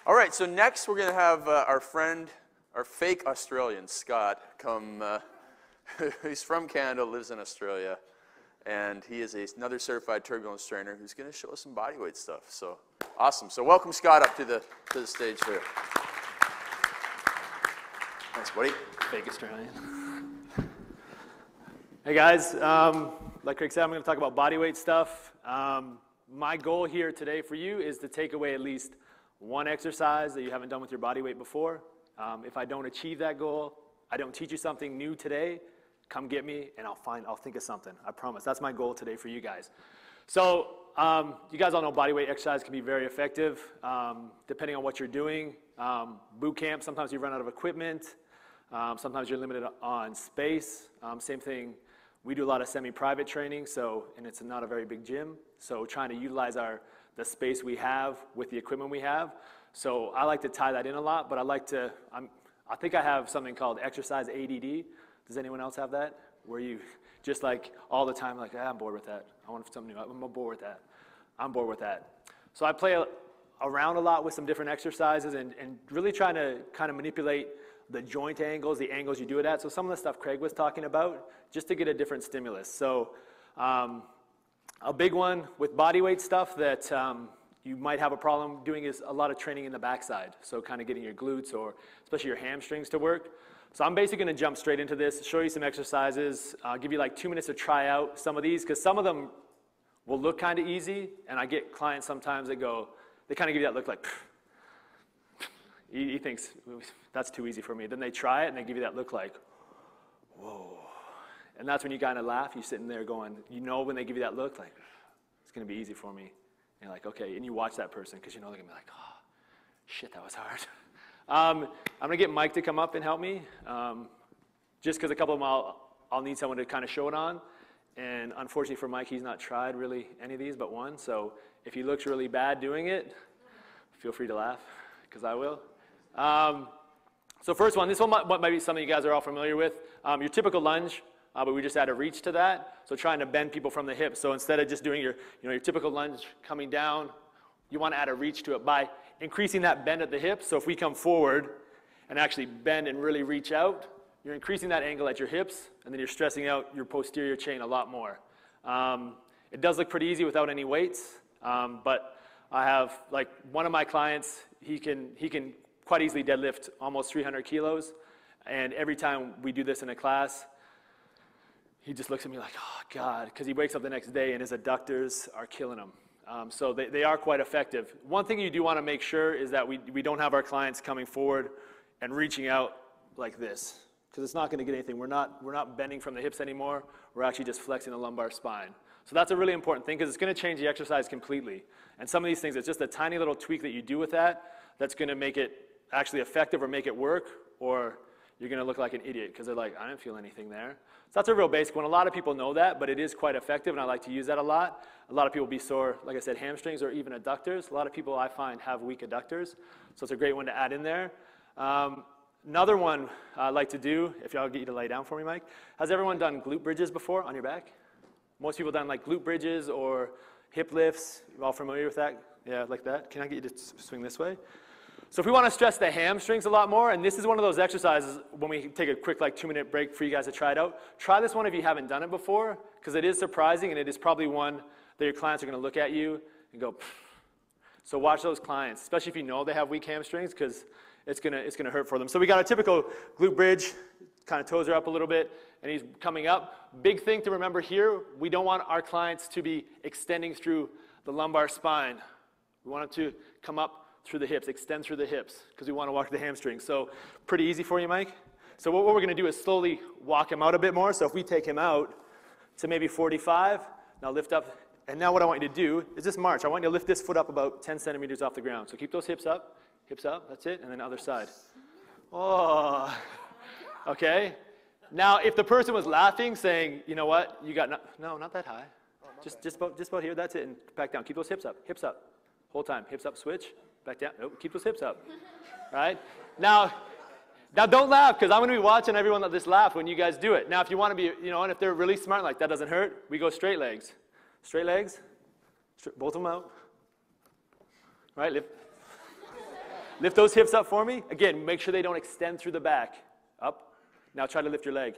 All right, so next we're going to have our friend, our fake Australian, Scott, come. He's from Canada, lives in Australia, and he is another certified turbulence trainer who's going to show us some bodyweight stuff. So awesome. So welcome Scott up to the stage here. Thanks, buddy. Fake Australian. Hey guys, like Craig said, I'm going to talk about bodyweight stuff. My goal here today for you is to take away at least one exercise that you haven't done with your body weight before. If I don't achieve that goal, I don't teach you something new today, come get me and I'll think of something. I promise. That's my goal today for you guys. So you guys all know body weight exercise can be very effective depending on what you're doing. Boot camp, sometimes you run out of equipment. Sometimes you're limited on space. Same thing, we do a lot of semi-private training, and it's not a very big gym. So trying to utilize the space we have with the equipment we have. So I like to tie that in a lot, but I think I have something called exercise ADD. Does anyone else have that? Where you just like all the time like, I'm bored with that. I want something new. I'm bored with that. I'm bored with that. So I play around a lot with some different exercises and really trying to kind of manipulate the joint angles, the angles you do it at. So some of the stuff Craig was talking about, just to get a different stimulus. So a big one with body weight stuff that you might have a problem doing is a lot of training in the backside. So kind of getting your glutes or especially your hamstrings to work. So I'm basically going to jump straight into this, show you some exercises, give you like 2 minutes to try out some of these, because some of them will look kind of easy, and I get clients sometimes that they kind of give you that look like, he thinks, that's too easy for me. Then they try it, and they give you that look like, whoa. And that's when you kind of laugh. You're sitting there going, when they give you that look, like, it's going to be easy for me. And you're like, okay. And you watch that person, because they're going to be like, oh, shit, that was hard. I'm going to get Mike to come up and help me, just because a couple of them I'll need someone to kind of show it on. And unfortunately for Mike, he's not tried really any of these but one. So if he looks really bad doing it, feel free to laugh, because I will. So first one, this one might be something you guys are all familiar with. Your typical lunge, but we just add a reach to that. So trying to bend people from the hips. So instead of just doing your typical lunge coming down, you want to add a reach to it by increasing that bend at the hips. So if we come forward and actually bend and really reach out, you're increasing that angle at your hips, and then you're stressing out your posterior chain a lot more. It does look pretty easy without any weights, but I have like one of my clients, he can quite easily deadlift almost 300 kilos, and every time we do this in a class, he just looks at me like, oh God, because he wakes up the next day and his adductors are killing him. So they are quite effective. One thing you do want to make sure is that we don't have our clients coming forward and reaching out like this, because it's not going to get anything. We're not bending from the hips anymore. We're actually just flexing the lumbar spine. So that's a really important thing, because it's going to change the exercise completely. And some of these things, it's just a tiny little tweak that you do with that's going to make it actually effective or make it work, or you're going to look like an idiot because they're like, I didn't feel anything there. So that's a real basic one. A lot of people know that, but it is quite effective, and I like to use that a lot. A lot of people will be sore, like I said, hamstrings or even adductors. A lot of people I find have weak adductors, so it's a great one to add in there. Another one I like to do, if y'all get you to lay down for me, Mike. Has everyone done glute bridges before on your back? Most people done like glute bridges or hip lifts. You all familiar with that? Yeah, like that. Can I get you to swing this way? So if we want to stress the hamstrings a lot more, and this is one of those exercises when we take a quick like 2-minute break for you guys to try it out, try this one if you haven't done it before, because it is surprising, and it is probably one that your clients are going to look at you and go, pfft. So watch those clients, especially if you know they have weak hamstrings, because it's gonna hurt for them. So we got a typical glute bridge, kind of toes are up a little bit, and he's coming up. Big thing to remember here, we don't want our clients to be extending through the lumbar spine. We want them to come up through the hips, extend through the hips, because we want to walk the hamstrings. So pretty easy for you, Mike. So what we're going to do is slowly walk him out a bit more. So if we take him out to maybe 45, now lift up. And now what I want you to do is just march. I want you to lift this foot up about 10 centimeters off the ground. So keep those hips up, that's it, and then other side. Oh, okay. Now if the person was laughing, saying, you know what, you got, no, not that high. Just about here, that's it, and back down. Keep those hips up, whole time. Hips up, switch. Back down. Nope, keep those hips up. Right? Now don't laugh, because I'm going to be watching everyone that just laugh when you guys do it. Now, if you want to be, and if they're really smart, like that doesn't hurt, we go straight legs. Straight legs. Both of them out. Right? Lift. Lift those hips up for me. Again, make sure they don't extend through the back. Up. Now try to lift your leg.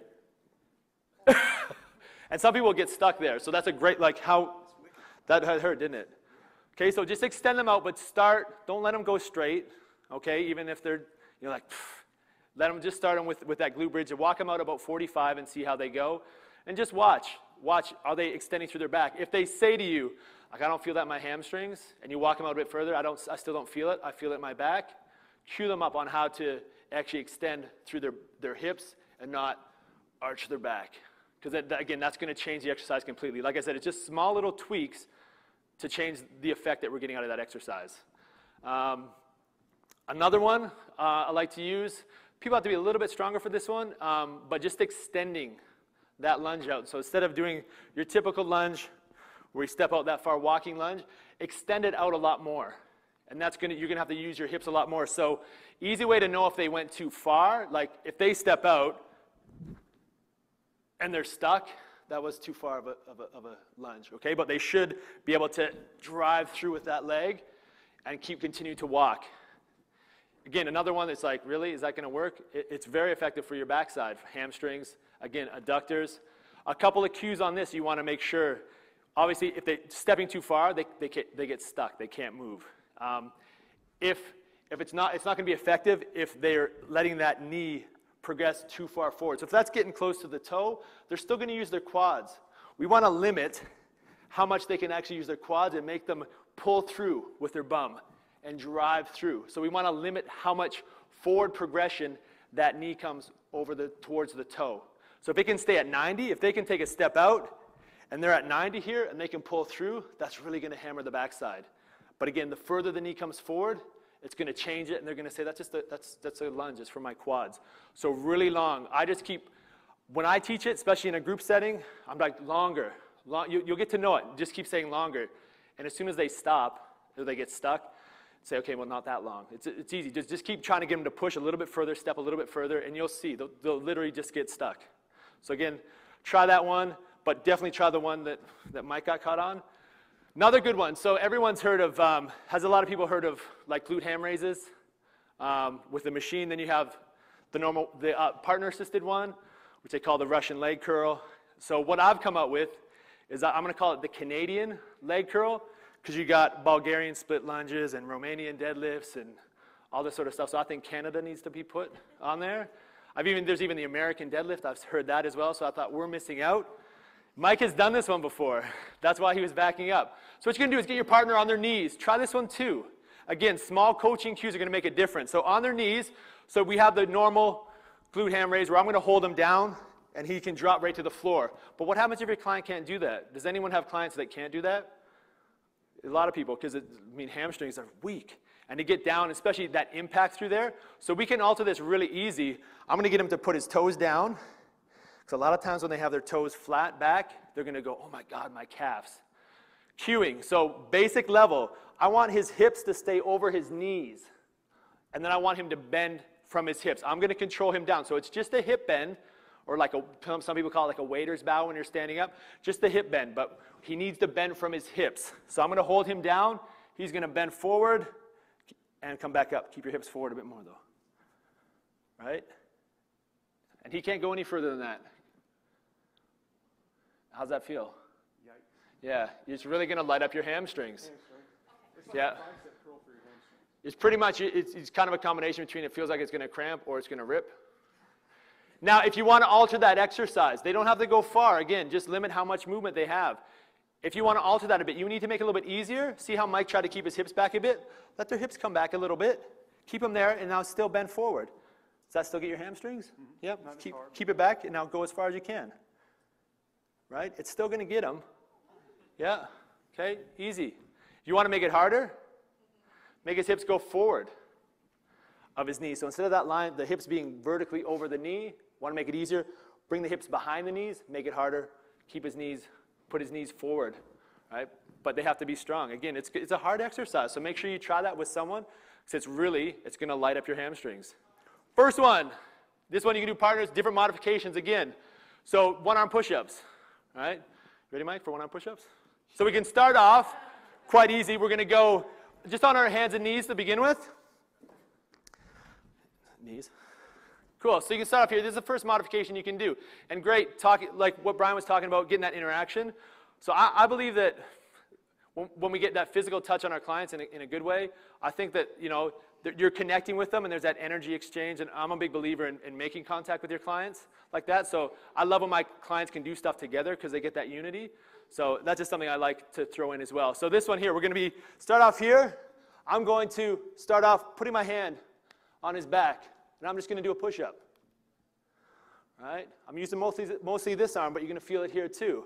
And some people get stuck there. So that's a great, like how, that hurt, didn't it? Okay, so just extend them out, but start, don't let them go straight. Okay, even if they're, like, let them just start them with that glute bridge and walk them out about 45 and see how they go. And just watch, are they extending through their back? If they say to you, like, I don't feel that in my hamstrings, and you walk them out a bit further, I still don't feel it, I feel it in my back, cue them up on how to actually extend through their hips and not arch their back. Because again, that's going to change the exercise completely. Like I said, it's just small little tweaks to change the effect that we're getting out of that exercise. Another one I like to use, people have to be a little bit stronger for this one, but just extending that lunge out. So instead of doing your typical lunge where you step out that far, walking lunge, extend it out a lot more. And you're going to have to use your hips a lot more. So easy way to know if they went too far, like if they step out and they're stuck, that was too far of a lunge, okay? But they should be able to drive through with that leg and continue to walk. Again, another one that's like, really, is that going to work? It's very effective for your backside, for hamstrings, again, adductors. A couple of cues on this you want to make sure. Obviously, if they're stepping too far, they get stuck. They can't move. If it's not going to be effective if they're letting that knee progress too far forward. So if that's getting close to the toe, they're still going to use their quads. We want to limit how much they can actually use their quads and make them pull through with their bum and drive through. So we want to limit how much forward progression that knee comes towards the toe. So if it can stay at 90, if they can take a step out and they're at 90 here and they can pull through, that's really going to hammer the backside. But again, the further the knee comes forward, it's going to change it, and they're going to say, that's a lunge, it's for my quads. So really long. I just keep, when I teach it, especially in a group setting, I'm like, longer. You'll get to know it. Just keep saying longer. And as soon as they stop, or they get stuck, say, okay, well, not that long. It's easy. Just keep trying to get them to push a little bit further, step a little bit further, and you'll see. They'll literally just get stuck. So again, try that one, but definitely try the one that Mike got caught on. Another good one. So everyone's heard of, has a lot of people heard of like glute ham raises with the machine? Then you have the partner-assisted one, which they call the Russian leg curl. So what I've come up with is I'm going to call it the Canadian leg curl, because you got Bulgarian split lunges and Romanian deadlifts and all this sort of stuff. So I think Canada needs to be put on there. There's even the American deadlift. I've heard that as well. So I thought we're missing out. Mike has done this one before. That's why he was backing up. So what you're going to do is get your partner on their knees. Try this one too. Again, small coaching cues are going to make a difference. So on their knees, so we have the normal glute ham raise where I'm going to hold him down and he can drop right to the floor. But what happens if your client can't do that? Does anyone have clients that can't do that? A lot of people, because hamstrings are weak. And to get down, especially that impact through there. So we can alter this really easy. I'm going to get him to put his toes down. Because a lot of times when they have their toes flat back, they're going to go, oh my God, my calves. Cueing. So basic level, I want his hips to stay over his knees. And then I want him to bend from his hips. I'm going to control him down. So it's just a hip bend, or like some people call it like a waiter's bow when you're standing up. Just a hip bend, but he needs to bend from his hips. So I'm going to hold him down. He's going to bend forward and come back up. Keep your hips forward a bit more though. Right? And he can't go any further than that. How's that feel? Yeah, it's really going to light up your hamstrings. Yeah. It's pretty much, it's kind of a combination between it feels like it's going to cramp or it's going to rip. Now, if you want to alter that exercise, they don't have to go far. Again, just limit how much movement they have. If you want to alter that a bit, you need to make it a little bit easier. See how Mike tried to keep his hips back a bit? Let their hips come back a little bit. Keep them there, and now still bend forward. Does that still get your hamstrings? Mm-hmm. Yep. Keep it back, and now go as far as you can. Right? It's still going to get them. Yeah. Okay. Easy. You want to make it harder? Make his hips go forward of his knee. So instead of that line, the hips being vertically over the knee, want to make it easier, bring the hips behind the knees, make it harder, keep his knees, put his knees forward, right? But they have to be strong. Again, it's a hard exercise, so make sure you try that with someone, because it's going to light up your hamstrings. First one, this one you can do partners, different modifications again. So one-arm push-ups, all right? Ready, Mike, for one-arm push-ups? So we can start off quite easy. We're going to go just on our hands and knees to begin with. Knees. Cool, so you can start off here. This is the first modification you can do. And great, like what Brian was talking about, getting that interaction. So I believe that when we get that physical touch on our clients in a good way, I think that, you know, you're connecting with them and there's that energy exchange. And I'm a big believer in making contact with your clients like that. So I love when my clients can do stuff together because they get that unity. So that's just something I like to throw in as well. So this one here, we're going to start off here. I'm going to start off putting my hand on his back. And I'm just going to do a push-up. Right? I'm using mostly this arm, but you're going to feel it here too.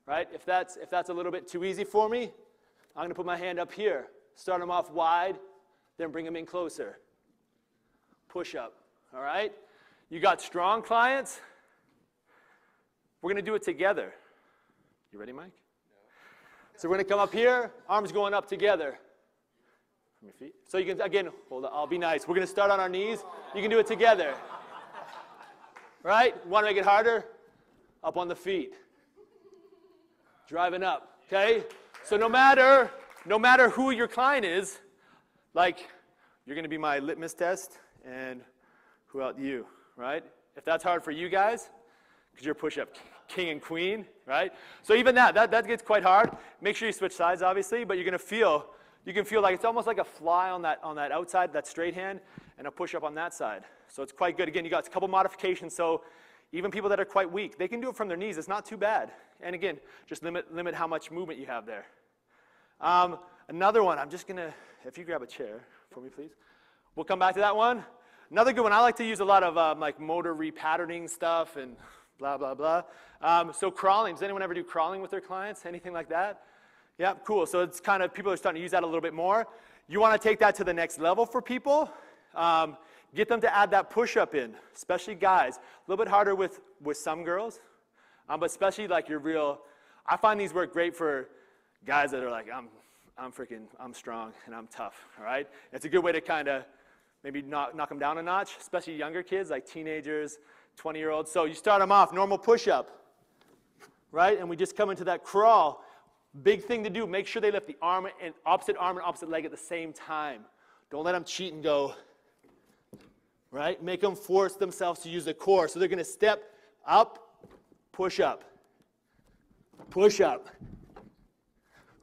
Right? If that's a little bit too easy for me, I'm going to put my hand up here. Start him off wide, then bring him in closer. Push-up. All right? You got strong clients? We're going to do it together. You ready, Mike? No. So we're going to come up here, arms going up together. From your feet. So you can, again, hold on, I'll be nice. We're going to start on our knees. You can do it together. Right? Want to make it harder? Up on the feet. Driving up. Okay? So no matter who your client is, like, you're going to be my litmus test, and who else? You. Right? If that's hard for you guys, because you're push-up king and queen, right? So even that gets quite hard. Make sure you switch sides, obviously, but you're going to feel. You can feel like it's almost like a fly on that outside, that straight hand, and a push-up on that side. So it's quite good. Again, you got a couple modifications, so even people that are quite weak, they can do it from their knees. It's not too bad. And again, just limit how much movement you have there. Another one, I'm just going to, if you grab a chair for me, please. We'll come back to that one. Another good one, I like to use a lot of like motor repatterning stuff and blah, blah, blah. So crawling, does anyone ever do crawling with their clients? Anything like that? Yeah, cool. So it's kind of, people are starting to use that a little bit more. You want to take that to the next level for people. Get them to add that push-up in, especially guys. A little bit harder with some girls, but especially like your real, I find these work great for guys that are like, I'm strong and I'm tough, all right? It's a good way to kind of maybe knock them down a notch, especially younger kids like teenagers, 20-year-olds. So you start them off, normal push-up, right? And we just come into that crawl. Big thing to do, make sure they lift the arm and opposite leg at the same time. Don't let them cheat and go, right? Make them force themselves to use the core. So they're going to step up, push up,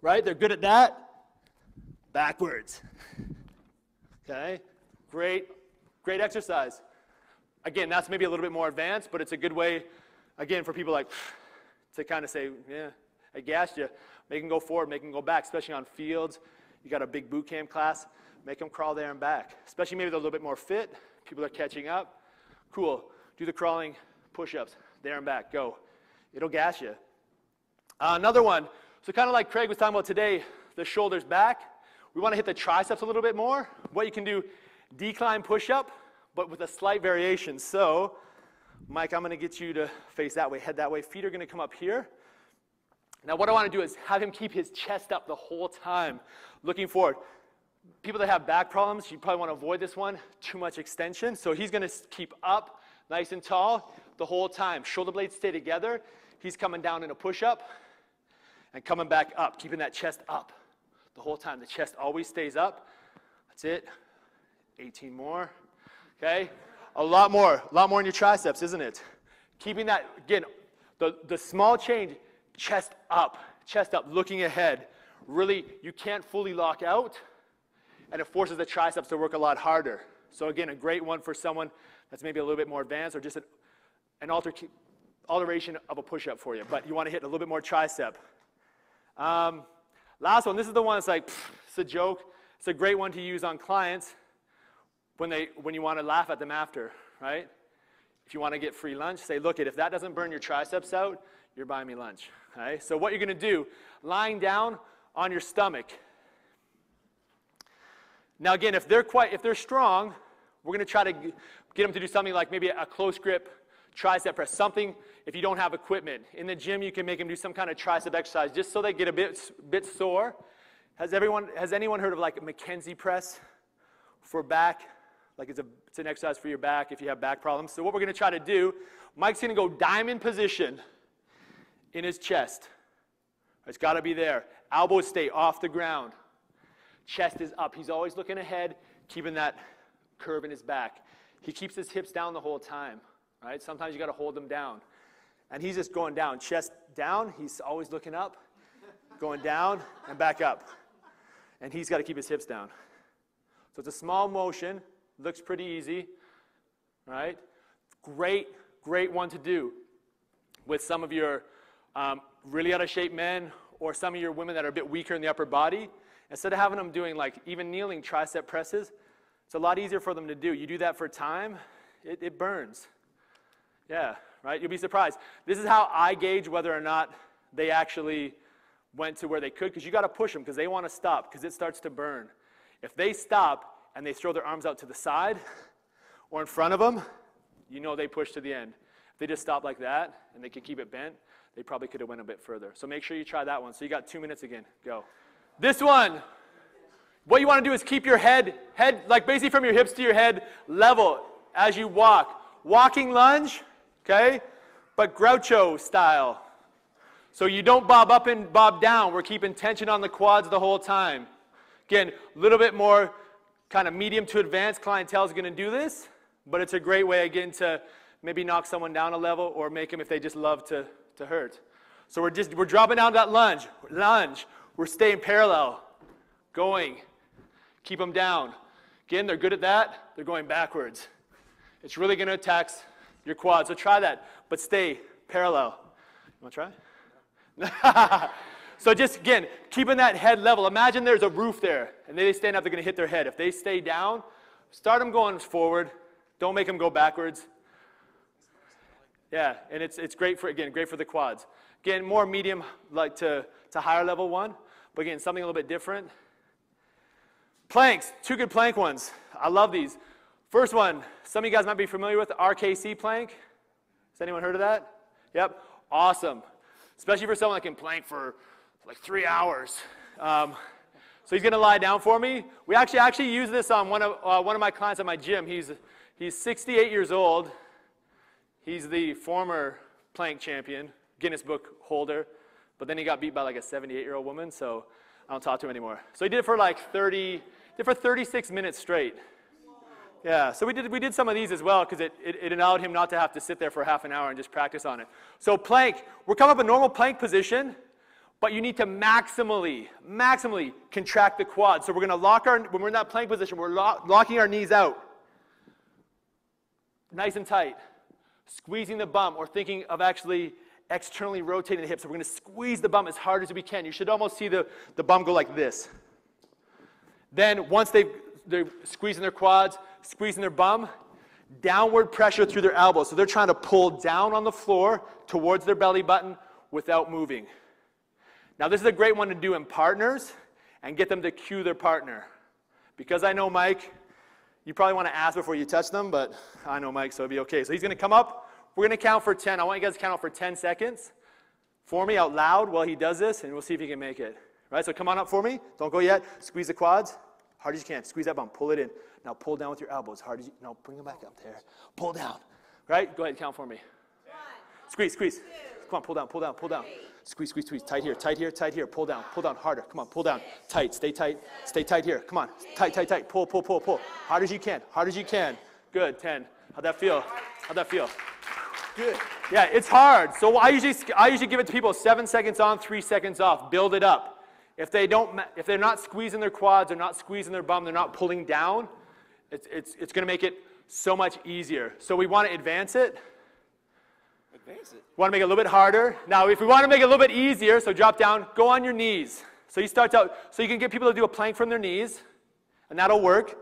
right? They're good at that. Backwards. Okay? Great exercise. Again, that's maybe a little bit more advanced, but it's a good way, again, for people like to kind of say, yeah, I gassed you. Make them go forward, make them go back, especially on fields. You got a big boot camp class, make them crawl there and back. Especially maybe they're a little bit more fit, people are catching up. Cool, do the crawling, push-ups, there and back, go. It'll gas you. Another one, so kind of like Craig was talking about today, the shoulders back. We want to hit the triceps a little bit more. What you can do, decline push-up, but with a slight variation. So, Mike, I'm going to get you to face that way, head that way. Feet are going to come up here. Now what I want to do is have him keep his chest up the whole time, looking forward. People that have back problems, you probably want to avoid this one, too much extension. So he's going to keep up nice and tall the whole time. Shoulder blades stay together. He's coming down in a push-up and coming back up, keeping that chest up the whole time. The chest always stays up. That's it. 18 more. Okay? A lot more in your triceps, isn't it? Keeping that, again, the small change, chest up, looking ahead. Really, you can't fully lock out, and it forces the triceps to work a lot harder. So again, a great one for someone that's maybe a little bit more advanced or just an alteration of a push-up for you. But you want to hit a little bit more tricep. Last one, this is the one that's like, it's a joke. It's a great one to use on clients when you want to laugh at them after, right? If you want to get free lunch, say, look, if that doesn't burn your triceps out, you're buying me lunch. Okay? So what you're going to do, lying down on your stomach. Now again, if they're strong, we're going to try to get them to do something like maybe a close grip tricep press, something if you don't have equipment. In the gym, you can make them do some kind of tricep exercise just so they get a bit sore. Has anyone heard of like a McKenzie press for back? Like it's an exercise for your back if you have back problems. So what we're going to try to do, Mike's going to go diamond position in his chest. It's got to be there. Elbows stay off the ground. Chest is up. He's always looking ahead, keeping that curve in his back. He keeps his hips down the whole time, right? Sometimes you got to hold them down. And he's just going down, chest down. He's always looking up, going down and back up. And he's got to keep his hips down. So it's a small motion, looks pretty easy, right? Great one to do with some of your really out of shape men or some of your women that are a bit weaker in the upper body. Instead of having them doing like even kneeling tricep presses, it's a lot easier for them to do. You do that for time, it burns. Yeah, right? You'll be surprised. This is how I gauge whether or not they actually went to where they could, because you got to push them because they want to stop because it starts to burn. If they stop and they throw their arms out to the side or in front of them, you know they push to the end. If they just stop like that and they could keep it bent, they probably could have went a bit further. So make sure you try that one. So you got 2 minutes again. Go. This one, what you want to do is keep your head like basically from your hips to your head level as you walk. Walking lunge, okay, but Groucho style. So you don't bob up and bob down. We're keeping tension on the quads the whole time. Again, a little bit more kind of medium to advanced clientele is going to do this, but it's a great way, again, to maybe knock someone down a level or make them if they just love to hurt. So we're dropping down that lunge. We're staying parallel, going. Keep them down. Again, they're good at that. They're going backwards. It's really going to attack your quads. So try that, but stay parallel. You want to try? So just, again, keeping that head level. Imagine there's a roof there, and they stand up, they're going to hit their head. If they stay down, start them going forward. Don't make them go backwards. Yeah, and it's great for, again, great for the quads. Again, more medium like to higher level one, but again, something a little bit different. Planks, 2 good plank ones. I love these. First one, some of you guys might be familiar with the RKC plank. Has anyone heard of that? Yep, awesome. Especially for someone that can plank for like 3 hours. So he's going to lie down for me. We actually use this on one of my clients at my gym. He's 68 years old. He's the former plank champion, Guinness Book holder, but then he got beat by like a 78-year-old woman, so I don't talk to him anymore. So he did it for like 36 minutes straight. Yeah, so we did some of these as well because it allowed him not to have to sit there for half an hour and just practice on it. So plank, we're coming up a normal plank position, but you need to maximally contract the quad. So we're going to lock when we're in that plank position, we're locking our knees out. Nice and tight. Squeezing the bum or thinking of actually externally rotating the hips. So we're going to squeeze the bum as hard as we can. You should almost see the bum go like this. Then once they're squeezing their quads, squeezing their bum, downward pressure through their elbows. So they're trying to pull down on the floor towards their belly button without moving. Now this is a great one to do in partners and get them to cue their partner. Because I know Mike, you probably want to ask before you touch them, but I know Mike, so it'll be okay. So he's going to come up. We're going to count for 10. I want you guys to count out for 10 seconds for me out loud while he does this, and we'll see if he can make it. Right, so come on up for me. Don't go yet. Squeeze the quads. Hard as you can. Squeeze that bum. Pull it in. Now pull down with your elbows. Hard as you, no, bring them back up there. Pull down. Right? Go ahead and count for me. 1, Squeeze. 2, Come on, pull down. 3, Squeeze. Tight here. Pull down. Harder. Come on, pull down. Tight. Stay tight here. Come on. Tight. Pull. Hard as you can. Good. 10. How'd that feel? Good. Yeah, it's hard. So I usually give it to people 7 seconds on, 3 seconds off. Build it up. If they're not squeezing their quads, they're not squeezing their bum, they're not pulling down, it's going to make it so much easier. So we want to advance it. We want to make it a little bit harder. Now, if we want to make it a little bit easier, so drop down, go on your knees. So he starts out, so you can get people to do a plank from their knees, and that'll work.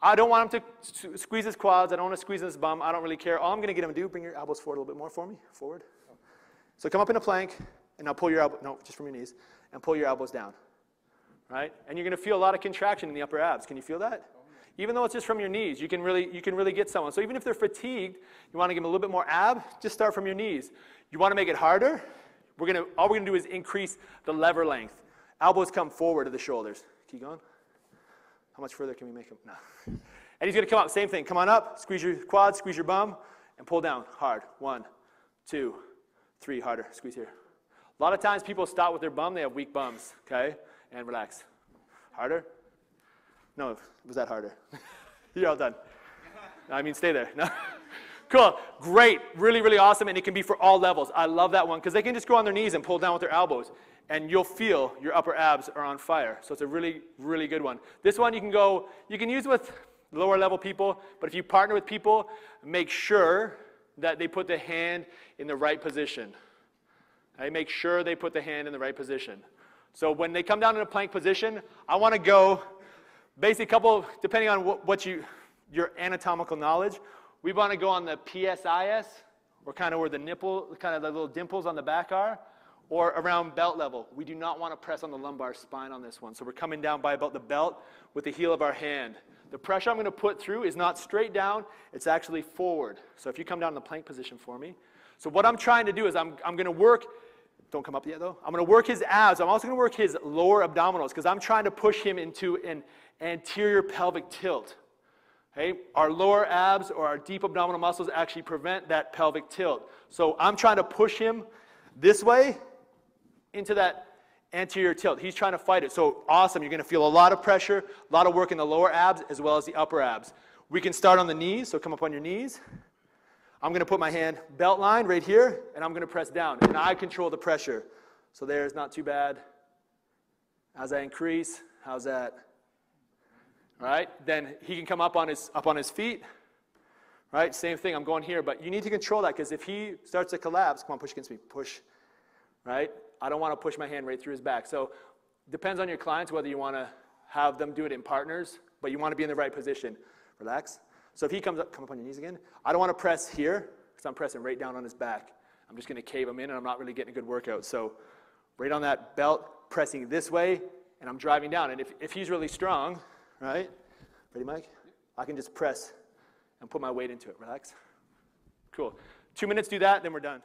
I don't want him to squeeze his quads. I don't want to squeeze his bum. I don't really care. All I'm going to get him to do, bring your elbows forward a little bit more for me. Forward. So come up in a plank, and now pull your elbow, no, just from your knees, and pull your elbows down. Right? And you're going to feel a lot of contraction in the upper abs. Can you feel that? Even though it's just from your knees, you can really get someone. So even if they're fatigued, you want to give them a little bit more ab, just start from your knees. You want to make it harder? All we're going to do is increase the lever length. Elbows come forward to the shoulders. Keep going. How much further can we make him? No. And he's going to come up. Same thing. Come on up. Squeeze your quads. Squeeze your bum. And pull down. Hard. 1, 2, 3. Harder. Squeeze here. A lot of times people stop with their bum. They have weak bums. Okay? And relax. Harder. No. Was that harder? You're all done. I mean, stay there. No. Cool. Great. Really, really awesome. And it can be for all levels. I love that one because they can just go on their knees and pull down with their elbows. And you'll feel your upper abs are on fire. So it's a really, really good one. This one you can use with lower level people. But if you partner with people, make sure that they put the hand in the right position. Okay? Make sure they put the hand in the right position. So when they come down in a plank position, I want to go basically depending on your anatomical knowledge, we want to go on the PSIS, or kind of where the nipple, kind of the little dimples on the back are, or around belt level. We do not want to press on the lumbar spine on this one. So we're coming down by about the belt with the heel of our hand. The pressure I'm going to put through is not straight down, it's actually forward. So if you come down in the plank position for me. So what I'm trying to do is I'm going to work, don't come up yet though, I'm going to work his abs. I'm also going to work his lower abdominals because I'm trying to push him into an anterior pelvic tilt. Okay? Our lower abs or our deep abdominal muscles actually prevent that pelvic tilt. So I'm trying to push him this way into that anterior tilt. He's trying to fight it. So awesome. You're going to feel a lot of pressure, a lot of work in the lower abs as well as the upper abs. We can start on the knees. So come up on your knees. I'm going to put my hand belt line right here, and I'm going to press down. And I control the pressure. So there's not too bad. As I increase, how's that? All right. Then he can come up on his feet. Right. Same thing. I'm going here, but you need to control that because if he starts to collapse, come on, push against me. Push. Right. I don't want to push my hand right through his back. So depends on your clients whether you want to have them do it in partners, but you want to be in the right position. Relax. So if he come up on your knees again, I don't want to press here because I'm pressing right down on his back. I'm just going to cave him in, and I'm not really getting a good workout. So right on that belt, pressing this way, and I'm driving down. And if he's really strong, right? Ready, Mike? I can just press and put my weight into it. Relax. Cool. 2 minutes, do that, then we're done.